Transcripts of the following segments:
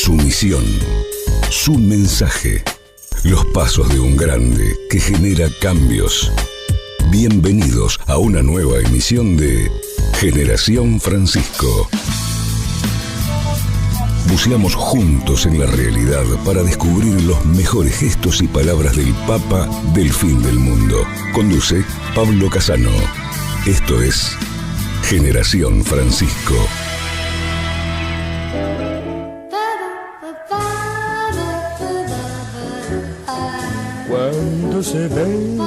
Su misión, su mensaje, los pasos de un grande que genera cambios. Bienvenidos a una nueva emisión de Generación Francisco. Buceamos juntos en la realidad para descubrir los mejores gestos y palabras del Papa del fin del mundo. Conduce Pablo Casano. Esto es Generación Francisco. Cuando se ven los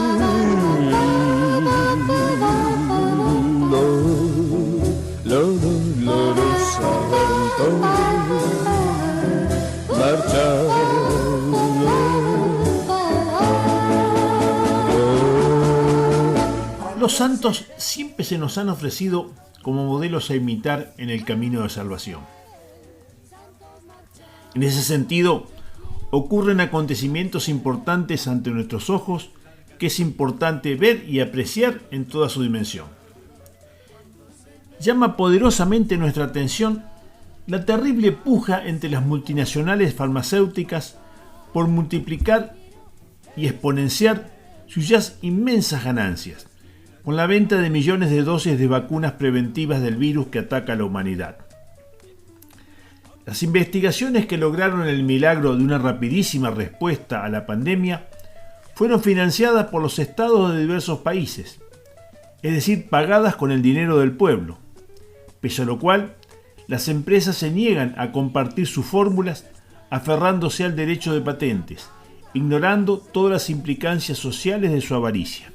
santos marchando. Los santos siempre se nos han ofrecido como modelos a imitar en el camino de salvación. En ese sentido, ocurren acontecimientos importantes ante nuestros ojos que es importante ver y apreciar en toda su dimensión. Llama poderosamente nuestra atención la terrible puja entre las multinacionales farmacéuticas por multiplicar y exponenciar sus ya inmensas ganancias, con la venta de millones de dosis de vacunas preventivas del virus que ataca a la humanidad. Las investigaciones que lograron el milagro de una rapidísima respuesta a la pandemia fueron financiadas por los estados de diversos países, es decir, pagadas con el dinero del pueblo, pese a lo cual las empresas se niegan a compartir sus fórmulas aferrándose al derecho de patentes, ignorando todas las implicancias sociales de su avaricia.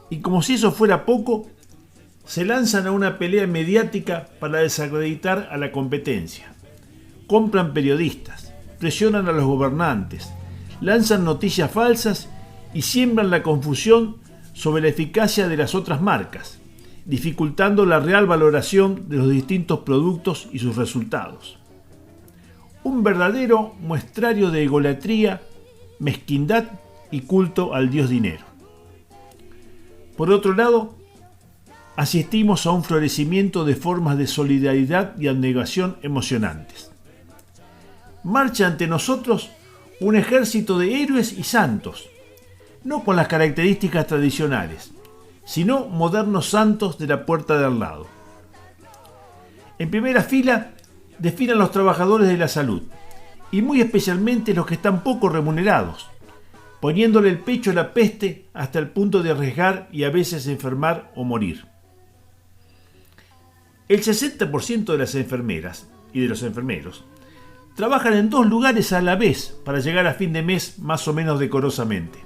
Y como si eso fuera poco, se lanzan a una pelea mediática para desacreditar a la competencia. Compran periodistas, presionan a los gobernantes, lanzan noticias falsas y siembran la confusión sobre la eficacia de las otras marcas, dificultando la real valoración de los distintos productos y sus resultados. Un verdadero muestrario de egolatría, mezquindad y culto al dios dinero. Por otro lado, asistimos a un florecimiento de formas de solidaridad y abnegación emocionantes. Marcha ante nosotros un ejército de héroes y santos, no con las características tradicionales, sino modernos santos de la puerta de al lado. En primera fila desfilan los trabajadores de la salud, y muy especialmente los que están poco remunerados, poniéndole el pecho a la peste hasta el punto de arriesgar y a veces enfermar o morir. El 60% de las enfermeras y de los enfermeros trabajan en 2 lugares a la vez para llegar a fin de mes más o menos decorosamente.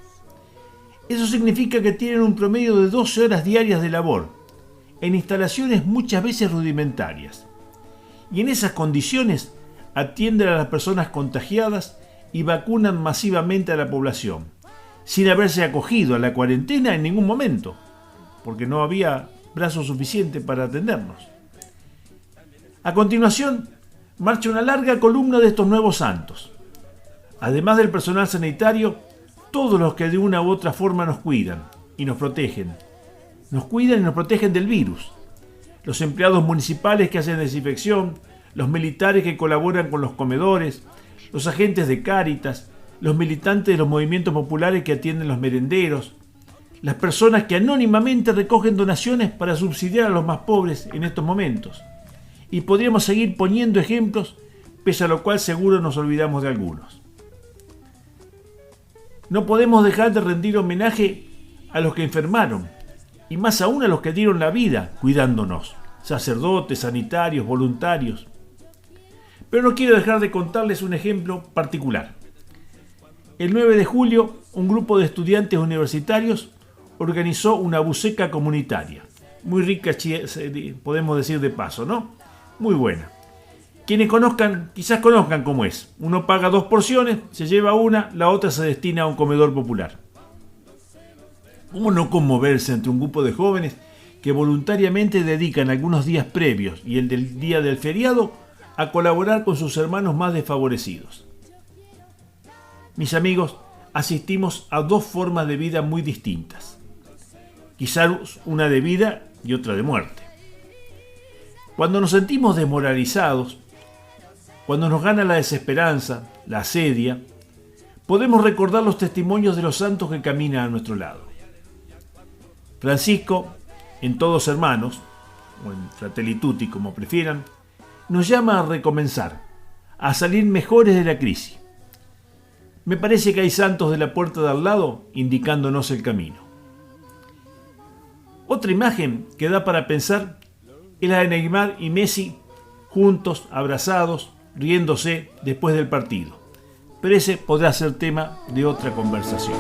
Eso significa que tienen un promedio de 12 horas diarias de labor, en instalaciones muchas veces rudimentarias. Y en esas condiciones atienden a las personas contagiadas y vacunan masivamente a la población, sin haberse acogido a la cuarentena en ningún momento, porque no había brazo suficiente para atendernos. A continuación, marcha una larga columna de estos nuevos santos. Además del personal sanitario, todos los que de una u otra forma nos cuidan y nos protegen. Nos cuidan y nos protegen del virus. Los empleados municipales que hacen desinfección, los militares que colaboran con los comedores, los agentes de Cáritas, los militantes de los movimientos populares que atienden los merenderos, las personas que anónimamente recogen donaciones para subsidiar a los más pobres en estos momentos. Y podríamos seguir poniendo ejemplos, pese a lo cual seguro nos olvidamos de algunos. No podemos dejar de rendir homenaje a los que enfermaron, y más aún a los que dieron la vida cuidándonos, sacerdotes, sanitarios, voluntarios. Pero no quiero dejar de contarles un ejemplo particular. El 9 de julio, un grupo de estudiantes universitarios organizó una buceca comunitaria. Muy rica, podemos decir de paso, ¿no? Muy buena. Quienes conozcan, quizás conozcan cómo es. Uno paga 2 porciones, se lleva una, la otra se destina a un comedor popular. ¿Cómo no conmoverse ante un grupo de jóvenes que voluntariamente dedican algunos días previos y el del día del feriado a colaborar con sus hermanos más desfavorecidos? Mis amigos, asistimos a 2 formas de vida muy distintas. Quizás una de vida y otra de muerte. Cuando nos sentimos desmoralizados, Cuando nos gana la desesperanza, la asedia, podemos recordar los testimonios de los santos que caminan a nuestro lado. Francisco, en Todos Hermanos, o en Fratelli Tutti como prefieran, nos llama a recomenzar, a salir mejores de la crisis. Me parece que hay santos de la puerta de al lado indicándonos el camino. Otra imagen que da para pensar es la de Neymar y Messi juntos, abrazados, riéndose después del partido. Pero ese podrá ser tema de otra conversación.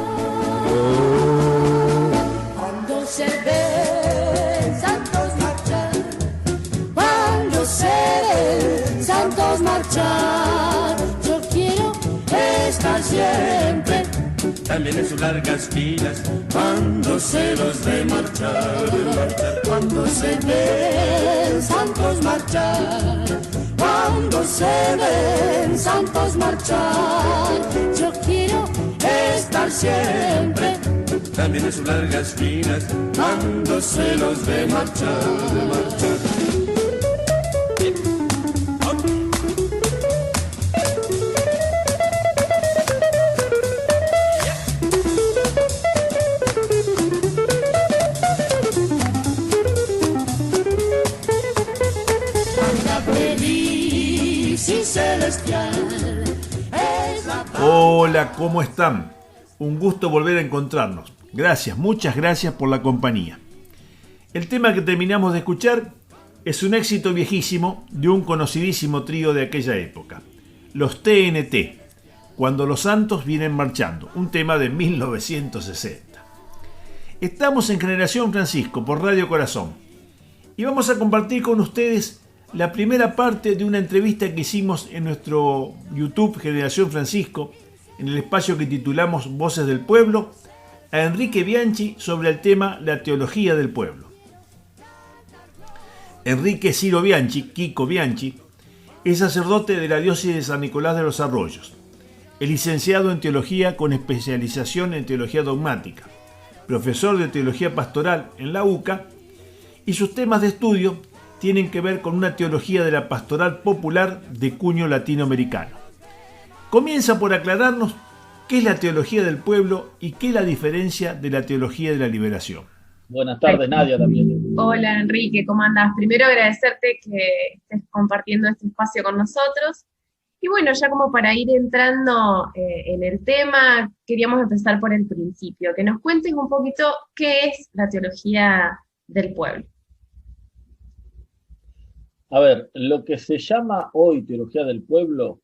Cuando se ven santos marchar, cuando se ven santos marchar, yo quiero estar siempre también en sus largas filas, cuando se los ve marchar, cuando se ven santos marchar, cuando se ven santos marchar, yo quiero estar siempre también en sus largas filas, cuando se los ve marchar. Hola, ¿cómo están? Un gusto volver a encontrarnos. Gracias, muchas gracias por la compañía. El tema que terminamos de escuchar es un éxito viejísimo de un conocidísimo trío de aquella época, los TNT, Cuando los Santos Vienen Marchando, un tema de 1960. Estamos en Generación Francisco por Radio Corazón y vamos a compartir con ustedes la primera parte de una entrevista que hicimos en nuestro YouTube Generación Francisco, en el espacio que titulamos Voces del Pueblo, a Enrique Bianchi sobre el tema La Teología del Pueblo. Enrique Ciro Bianchi, Kiko Bianchi, es sacerdote de la diócesis de San Nicolás de los Arroyos, es licenciado en Teología con especialización en Teología Dogmática, profesor de Teología Pastoral en la UCA, y sus temas de estudio tienen que ver con una teología de la pastoral popular de cuño latinoamericano. Comienza por aclararnos qué es la teología del pueblo y qué es la diferencia de la teología de la liberación. Buenas tardes, Nadia, también. Hola, Enrique, ¿cómo andás? Primero agradecerte que estés compartiendo este espacio con nosotros. Y bueno, ya como para ir entrando en el tema, queríamos empezar por el principio, que nos cuentes un poquito qué es la teología del pueblo. A ver, lo que se llama hoy teología del pueblo,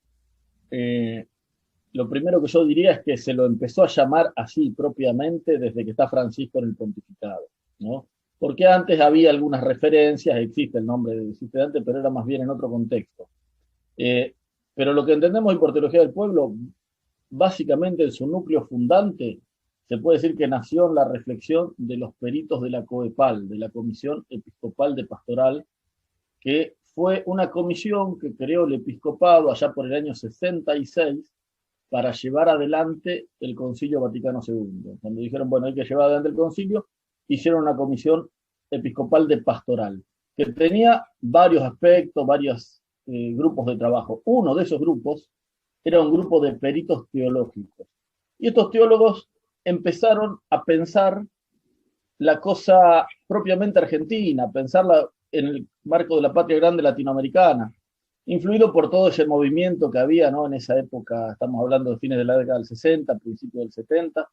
lo primero que yo diría es que se lo empezó a llamar así propiamente desde que está Francisco en el pontificado, ¿no? Porque antes había algunas referencias, existe el nombre de visitante, pero era más bien en otro contexto. Pero lo que entendemos hoy por teología del pueblo, básicamente en su núcleo fundante, se puede decir que nació en la reflexión de los peritos de la COEPAL, de la Comisión Episcopal de Pastoral, que fue una comisión que creó el episcopado allá por el año 66 para llevar adelante el Concilio Vaticano II. Cuando dijeron, bueno, hay que llevar adelante el concilio, hicieron una comisión episcopal de pastoral, que tenía varios aspectos, varios grupos de trabajo. Uno de esos grupos era un grupo de peritos teológicos. Y estos teólogos empezaron a pensar la cosa propiamente argentina, pensarla en el marco de la patria grande latinoamericana, influido por todo ese movimiento que había, ¿no? En esa época, estamos hablando de fines de la década del 60, principios del 70,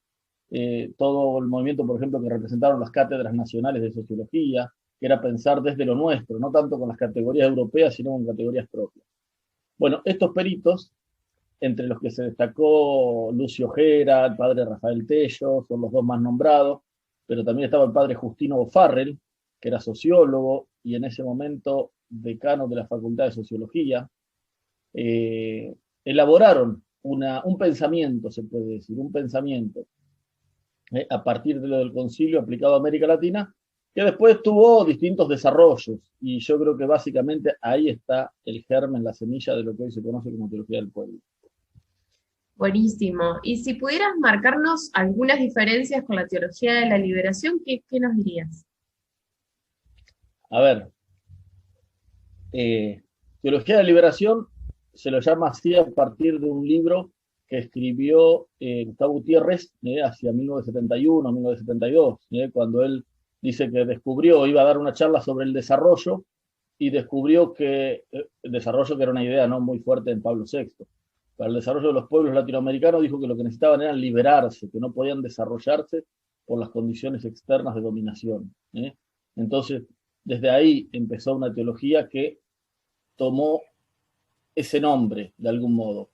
todo el movimiento, por ejemplo, que representaron las cátedras nacionales de sociología, que era pensar desde lo nuestro, no tanto con las categorías europeas, sino con categorías propias. Bueno, estos peritos, entre los que se destacó Lucio Gera, el padre Rafael Tello, son los dos más nombrados, pero también estaba el padre Justino Farrell, que era sociólogo y en ese momento decano de la Facultad de Sociología, elaboraron un pensamiento, se puede decir, un pensamiento a partir de lo del concilio aplicado a América Latina, que después tuvo distintos desarrollos, y yo creo que básicamente ahí está el germen, la semilla de lo que hoy se conoce como teología del pueblo. Buenísimo. Y si pudieras marcarnos algunas diferencias con la teología de la liberación, ¿qué nos dirías? A ver, teología de liberación se lo llama así a partir de un libro que escribió Gustavo Gutiérrez hacia 1971, 1972, cuando él dice que descubrió, iba a dar una charla sobre el desarrollo, y descubrió que el desarrollo, que era una idea no muy fuerte en Pablo VI, para el desarrollo de los pueblos latinoamericanos, dijo que lo que necesitaban era liberarse, que no podían desarrollarse por las condiciones externas de dominación. Entonces, desde ahí empezó una teología que tomó ese nombre, de algún modo.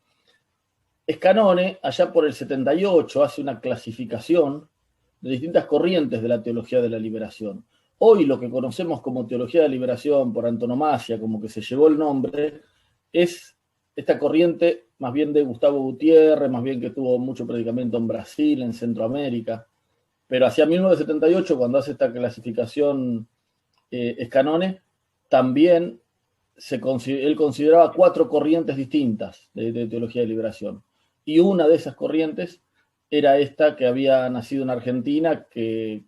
Scanone, allá por el 78, hace una clasificación de distintas corrientes de la teología de la liberación. Hoy lo que conocemos como teología de liberación por antonomasia, como que se llevó el nombre, es esta corriente más bien de Gustavo Gutiérrez, más bien que tuvo mucho predicamento en Brasil, en Centroamérica, pero hacia 1978, cuando hace esta clasificación Scanone, también él consideraba 4 corrientes distintas de teología de liberación. Y una de esas corrientes era esta que había nacido en Argentina, que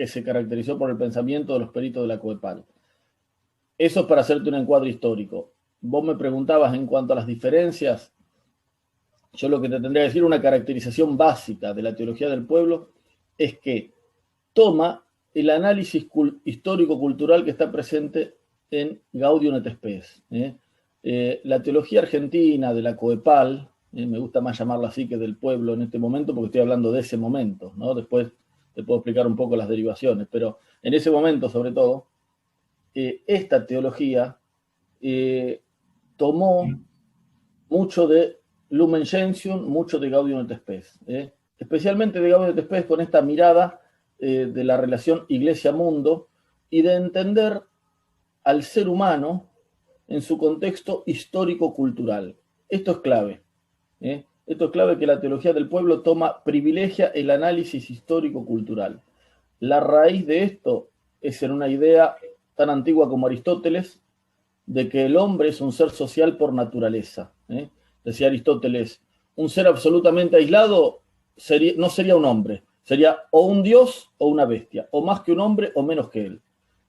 se caracterizó por el pensamiento de los peritos de la COEPAL. Eso es para hacerte un encuadre histórico. Vos me preguntabas en cuanto a las diferencias. Yo lo que te tendría que decir, una caracterización básica de la teología del pueblo, es que toma el análisis histórico-cultural que está presente en Gaudium et Spes. La teología argentina de la COEPAL, me gusta más llamarla así que del pueblo en este momento, porque estoy hablando de ese momento, ¿no? Después te puedo explicar un poco las derivaciones, pero en ese momento, sobre todo, esta teología tomó mucho de Lumen Gentium, mucho de Gaudium et Spes, especialmente de Gaudium et Spes, con esta mirada de la relación iglesia-mundo y de entender al ser humano en su contexto histórico-cultural. Esto es clave. Esto es clave, que la teología del pueblo privilegia el análisis histórico-cultural. La raíz de esto es en una idea tan antigua como Aristóteles, de que el hombre es un ser social por naturaleza. Decía Aristóteles, un ser absolutamente aislado no sería un hombre, sería o un dios o una bestia, o más que un hombre o menos que él.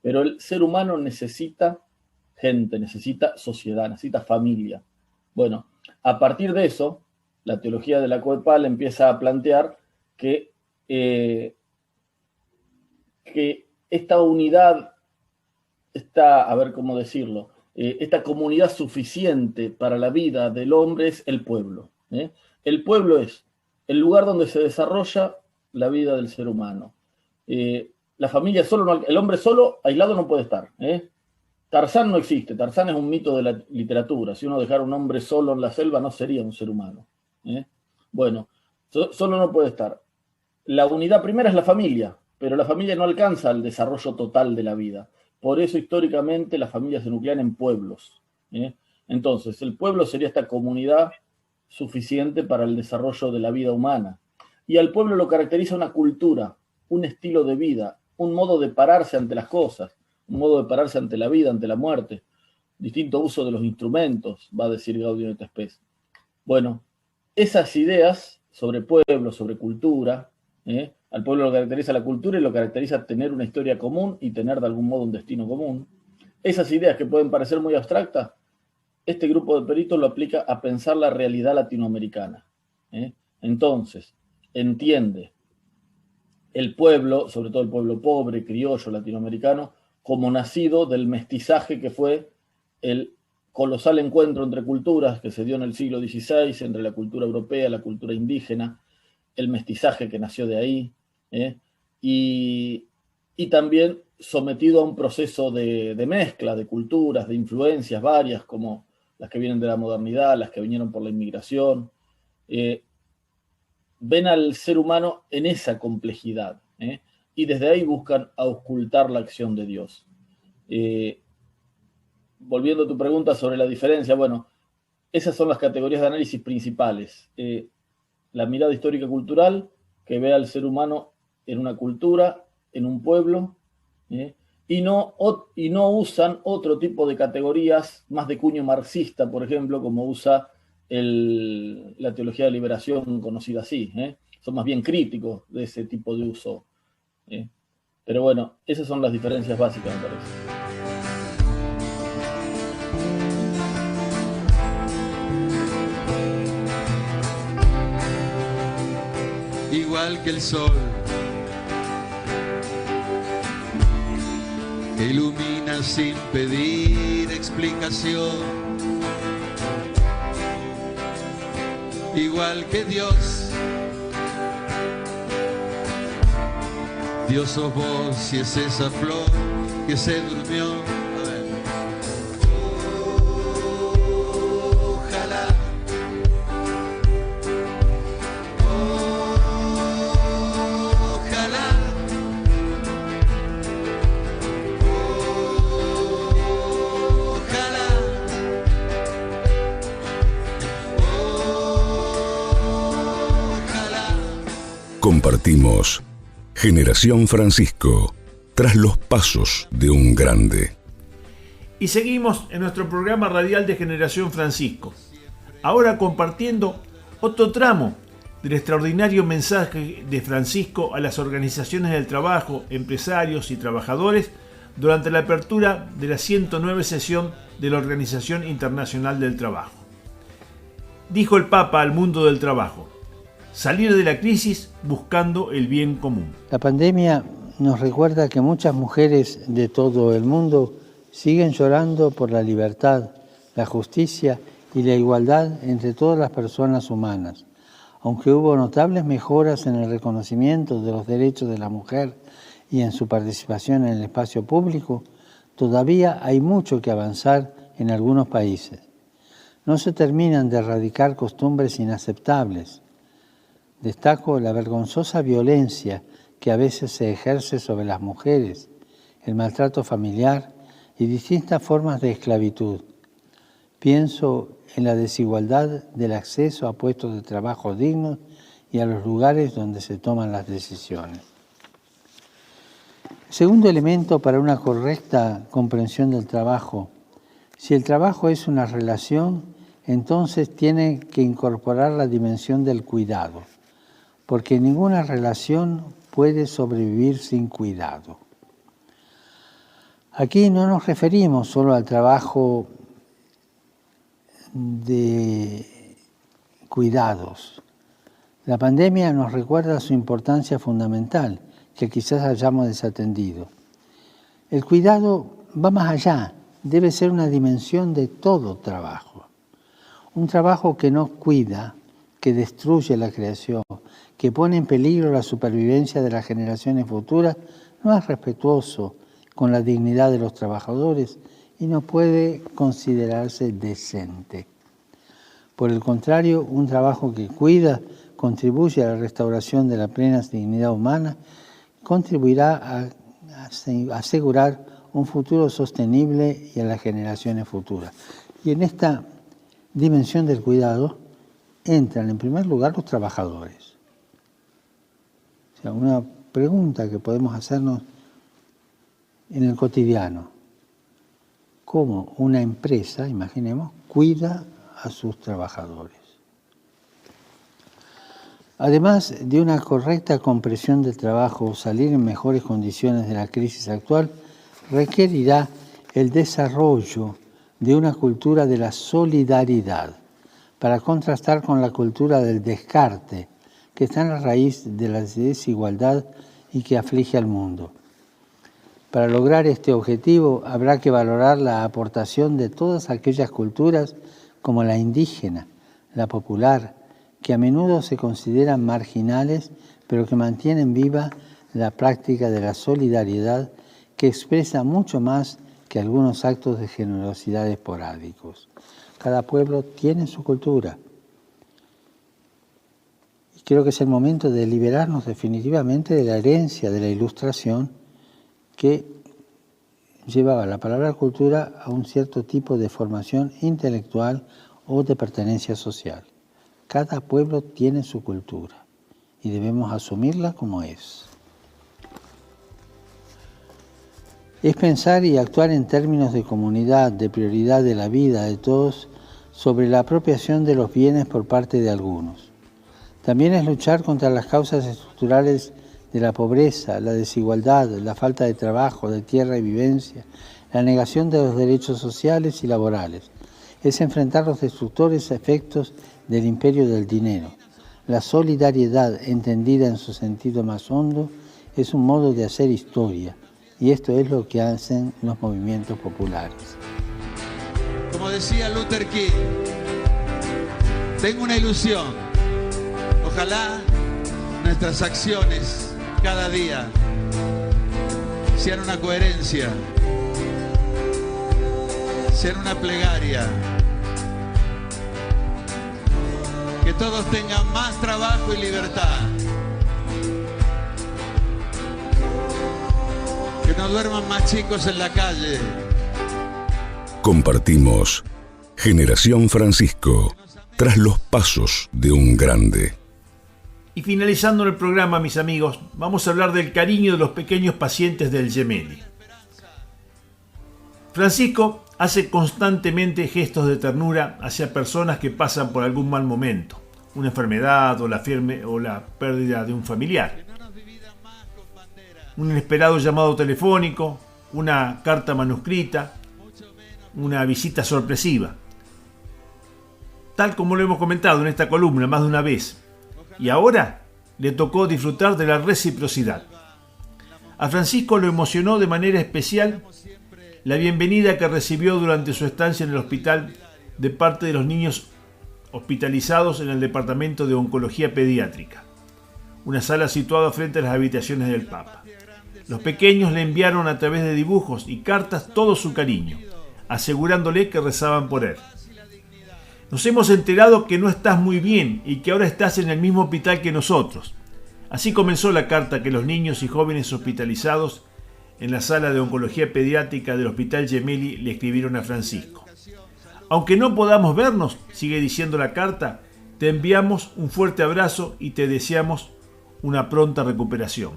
Pero el ser humano necesita gente, necesita sociedad, necesita familia. Bueno, a partir de eso, la teología de la COEPAL empieza a plantear que esta unidad, a ver cómo decirlo, esta comunidad suficiente para la vida del hombre es el pueblo. El pueblo es el lugar donde se desarrolla la vida del ser humano. La familia solo, el hombre solo, aislado, no puede estar. Tarzán no existe, Tarzán es un mito de la literatura. Si uno dejara un hombre solo en la selva, no sería un ser humano. Bueno, solo no puede estar. La unidad primera es la familia, pero la familia no alcanza el desarrollo total de la vida. Por eso, históricamente, las familias se nuclean en pueblos. Entonces, el pueblo sería esta comunidad suficiente para el desarrollo de la vida humana. Y al pueblo lo caracteriza una cultura, un estilo de vida, un modo de pararse ante las cosas, un modo de pararse ante la vida, ante la muerte, distinto uso de los instrumentos, va a decir Gaudium et Spes. Bueno, esas ideas sobre pueblo, sobre cultura, al pueblo lo caracteriza la cultura y lo caracteriza tener una historia común y tener de algún modo un destino común. Esas ideas que pueden parecer muy abstractas, este grupo de peritos lo aplica a pensar la realidad latinoamericana. Entonces, entiende el pueblo, sobre todo el pueblo pobre, criollo, latinoamericano, como nacido del mestizaje que fue el colosal encuentro entre culturas que se dio en el siglo XVI, entre la cultura europea y la cultura indígena, el mestizaje que nació de ahí, y también sometido a un proceso de mezcla de culturas, de influencias varias, como las que vienen de la modernidad, las que vinieron por la inmigración. Ven al ser humano en esa complejidad, y desde ahí buscan auscultar la acción de Dios. Volviendo a tu pregunta sobre la diferencia, bueno, esas son las categorías de análisis principales. La mirada histórica cultural, que ve al ser humano en una cultura, en un pueblo, y no usan otro tipo de categorías más de cuño marxista, por ejemplo, como usa la teología de liberación conocida así. Son más bien críticos de ese tipo de uso. Pero bueno, esas son las diferencias básicas, me parece. igual que el sol, que ilumina sin pedir explicación, igual que Dios. Dios sos vos y es esa flor que se durmió. Ojalá, ojalá, ojalá, ojalá. Compartimos Generación Francisco, tras los pasos de un grande. Y seguimos en nuestro programa radial de Generación Francisco, ahora compartiendo otro tramo del extraordinario mensaje de Francisco a las organizaciones del trabajo, empresarios y trabajadores durante la apertura de la 109 sesión de la Organización Internacional del Trabajo. Dijo el Papa al mundo del trabajo: salir de la crisis buscando el bien común. La pandemia nos recuerda que muchas mujeres de todo el mundo siguen llorando por la libertad, la justicia y la igualdad entre todas las personas humanas. Aunque hubo notables mejoras en el reconocimiento de los derechos de la mujer y en su participación en el espacio público, todavía hay mucho que avanzar en algunos países. No se terminan de erradicar costumbres inaceptables. Destaco la vergonzosa violencia que a veces se ejerce sobre las mujeres, el maltrato familiar y distintas formas de esclavitud. Pienso en la desigualdad del acceso a puestos de trabajo dignos y a los lugares donde se toman las decisiones. Segundo elemento para una correcta comprensión del trabajo: si el trabajo es una relación, entonces tiene que incorporar la dimensión del cuidado, porque ninguna relación puede sobrevivir sin cuidado. Aquí no nos referimos solo al trabajo de cuidados. La pandemia nos recuerda su importancia fundamental, que quizás hayamos desatendido. El cuidado va más allá, debe ser una dimensión de todo trabajo. Un trabajo que no cuida, que destruye la creación, que pone en peligro la supervivencia de las generaciones futuras, no es respetuoso con la dignidad de los trabajadores y no puede considerarse decente. Por el contrario, un trabajo que cuida contribuye a la restauración de la plena dignidad humana, contribuirá a asegurar un futuro sostenible y a las generaciones futuras. Y en esta dimensión del cuidado entran en primer lugar los trabajadores. O sea, una pregunta que podemos hacernos en el cotidiano: ¿cómo una empresa, imaginemos, cuida a sus trabajadores? Además de una correcta comprensión del trabajo, salir en mejores condiciones de la crisis actual requerirá el desarrollo de una cultura de la solidaridad para contrastar con la cultura del descarte que está en la raíz de la desigualdad y que aflige al mundo. Para lograr este objetivo habrá que valorar la aportación de todas aquellas culturas como la indígena, la popular, que a menudo se consideran marginales, pero que mantienen viva la práctica de la solidaridad, que expresa mucho más que algunos actos de generosidad esporádicos. Cada pueblo tiene su cultura. Y creo que es el momento de liberarnos definitivamente de la herencia de la Ilustración que llevaba la palabra cultura a un cierto tipo de formación intelectual o de pertenencia social. Cada pueblo tiene su cultura y debemos asumirla como es. Es pensar y actuar en términos de comunidad, de prioridad de la vida de todos, sobre la apropiación de los bienes por parte de algunos. También es luchar contra las causas estructurales de la pobreza, la desigualdad, la falta de trabajo, de tierra y vivencia, la negación de los derechos sociales y laborales. Es enfrentar los destructores efectos del imperio del dinero, La solidaridad, entendida en su sentido más hondo, es un modo de hacer historia, y esto es lo que hacen los movimientos populares. Como decía Luther King, tengo una ilusión. Ojalá nuestras acciones cada día sean una coherencia, sean una plegaria, que todos tengan más trabajo y libertad, que no duerman más chicos en la calle. Compartimos Generación Francisco, tras los pasos de un grande. Y finalizando el programa, mis amigos, vamos a hablar del cariño de los pequeños pacientes del Gemelli. Francisco hace constantemente gestos de ternura hacia personas que pasan por algún mal momento, una enfermedad o la pérdida de un familiar, un inesperado llamado telefónico, una carta manuscrita, una visita sorpresiva. Tal como lo hemos comentado en esta columna más de una vez. Y ahora le tocó disfrutar de la reciprocidad. A Francisco lo emocionó de manera especial la bienvenida que recibió durante su estancia en el hospital de parte de los niños hospitalizados en el Departamento de Oncología Pediátrica, una sala situada frente a las habitaciones del Papa. Los pequeños le enviaron a través de dibujos y cartas todo su cariño, asegurándole que rezaban por él. Nos hemos enterado que no estás muy bien y que ahora estás en el mismo hospital que nosotros. Así comenzó la carta que los niños y jóvenes hospitalizados en la sala de oncología pediátrica del Hospital Gemelli le escribieron a Francisco. Aunque no podamos vernos, sigue diciendo la carta, te enviamos un fuerte abrazo y te deseamos una pronta recuperación.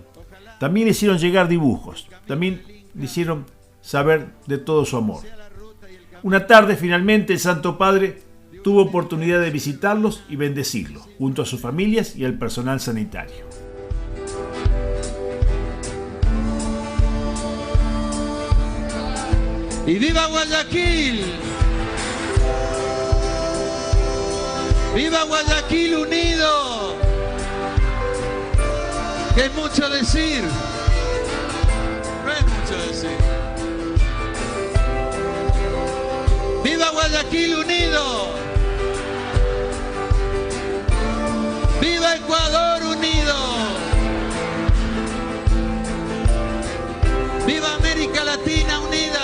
También le hicieron llegar dibujos, también le hicieron saber de todo su amor. Una tarde, finalmente, el Santo Padre tuvo oportunidad de visitarlos y bendecirlos, junto a sus familias y al personal sanitario. ¡Y viva Guayaquil! ¡Viva Guayaquil unido! Que es mucho decir. No es mucho decir. ¡Viva Guayaquil unido! ¡Viva Ecuador unido! ¡Viva América Latina unida!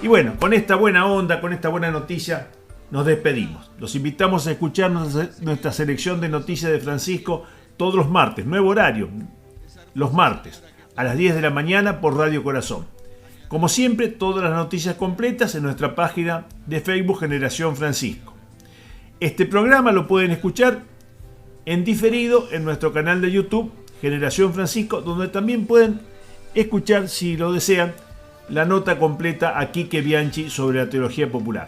Y bueno, con esta buena onda, con esta buena noticia, nos despedimos. Los invitamos a escuchar nuestra selección de noticias de Francisco todos los martes, nuevo horario, los martes, a las 10 de la mañana por Radio Corazón. Como siempre, todas las noticias completas en nuestra página de Facebook Generación Francisco. Este programa lo pueden escuchar en diferido en nuestro canal de YouTube Generación Francisco, donde también pueden escuchar, si lo desean, la nota completa a Quique Bianchi sobre la teología popular.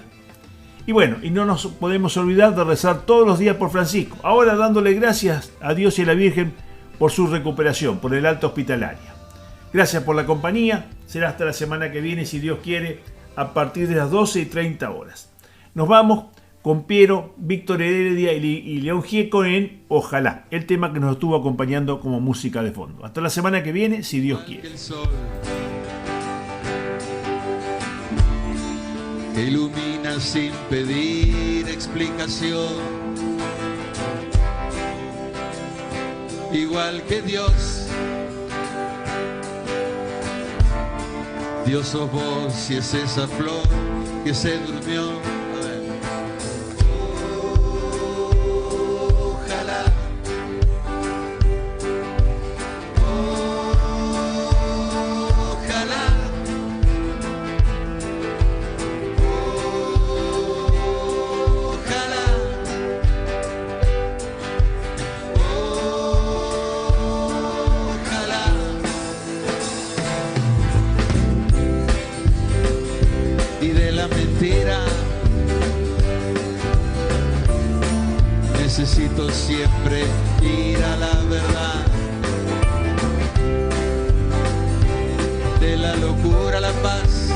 Y bueno, y no nos podemos olvidar de rezar todos los días por Francisco, ahora dándole gracias a Dios y a la Virgen por su recuperación, por el alta hospitalaria. Gracias por la compañía, será hasta la semana que viene, si Dios quiere, a partir de las 12:30 horas. Nos vamos con Piero, Víctor Heredia y León Gieco en Ojalá, el tema que nos estuvo acompañando como música de fondo. Hasta la semana que viene, si Dios quiere. Que ilumina sin pedir explicación, igual que Dios. Dios sos vos y es esa flor que se durmió. Ojalá. Necesito siempre ir a la verdad, de la locura a la paz,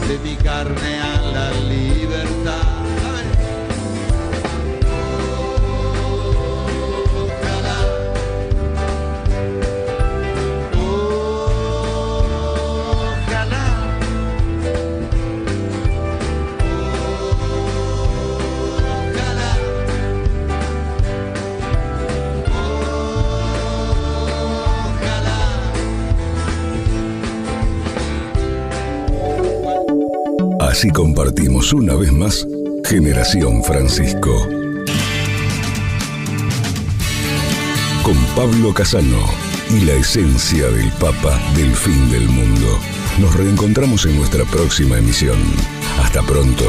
de mi carne a la libertad. Así compartimos una vez más Generación Francisco. Con Pablo Casano y la esencia del Papa del fin del mundo. Nos reencontramos en nuestra próxima emisión. Hasta pronto.